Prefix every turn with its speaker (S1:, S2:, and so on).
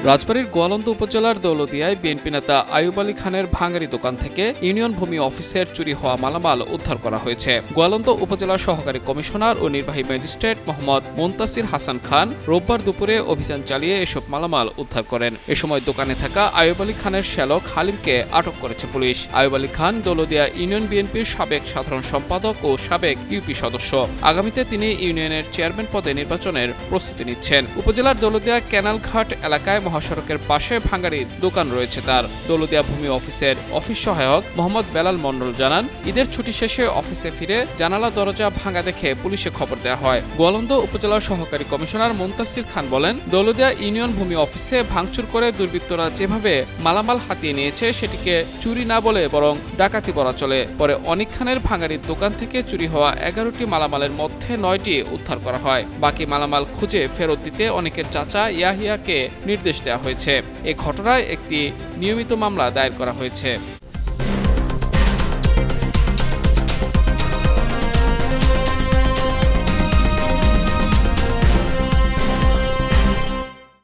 S1: রাজবাড়ীর গোয়ালন্দ উপজেলার দৌলতদিয়ায় বিএনপি নেতা আইয়ুব আলী খানের ভাঙাড়ি দোকান থেকে ইউনিয়ন ভূমি অফিসের চুরি হওয়া মালামাল উদ্ধার করা হয়েছে। গোয়ালন্দ উপজেলা সহকারী কমিশনার ও নির্বাহী ম্যাজিস্ট্রেট মোহাম্মদ মুনতাসির হাসান খান রোববার দুপুরে অভিযান চালিয়ে এসব মালামাল উদ্ধার করেন। এ সময় দোকানে থাকা আইয়ুব আলী খানের শ্যালক হালিমকে আটক করেছে পুলিশ। আইয়ুব আলী খান দৌলতদিয়া ইউনিয়ন বিএনপির সাবেক সাধারণ সম্পাদক ও সাবেক ইউপি সদস্য। আগামীতে তিনি ইউনিয়নের চেয়ারম্যান পদে নির্বাচনের প্রস্তুতি নিচ্ছেন। উপজেলার দৌলতদিয়া ক্যানালঘাট এলাকায় মহাসড়কের পাশে ভাঙাড়ির দোকান রয়েছে তার। দৌলতদিয়া ভূমি অফিসের অফিস সহায়ক মোহাম্মদ বেলাল মণ্ডল জানান, ঈদের ছুটি শেষে অফিসে ফিরে জানালা দরজা ভাঙা দেখে পুলিশে খবর দেওয়া হয়। গোয়ালন্দ উপজেলার সহকারী কমিশনার মুনতাসির খান বলেন, দৌলতদিয়া ইউনিয়ন ভূমি অফিসে ভাঙচুর করে দুর্বৃত্তরা যেভাবে মালামাল হাতিয়ে নিয়েছে সেটিকে চুরি না বলে বরং ডাকাতি বলা চলে। পরে অনিক খানের ভাঙাড়ির দোকান থেকে চুরি হওয়া 11টি মালামালের মধ্যে 9টি উদ্ধার করা হয়। বাকি মালামাল খুঁজে ফেরত দিতে অনেকের চাচা ইয়াহিয়াকে নির্দেশ দেওয়া হয়েছে। এ ঘটনায় একটি নিয়মিত মামলা দায়ের করা হয়েছে।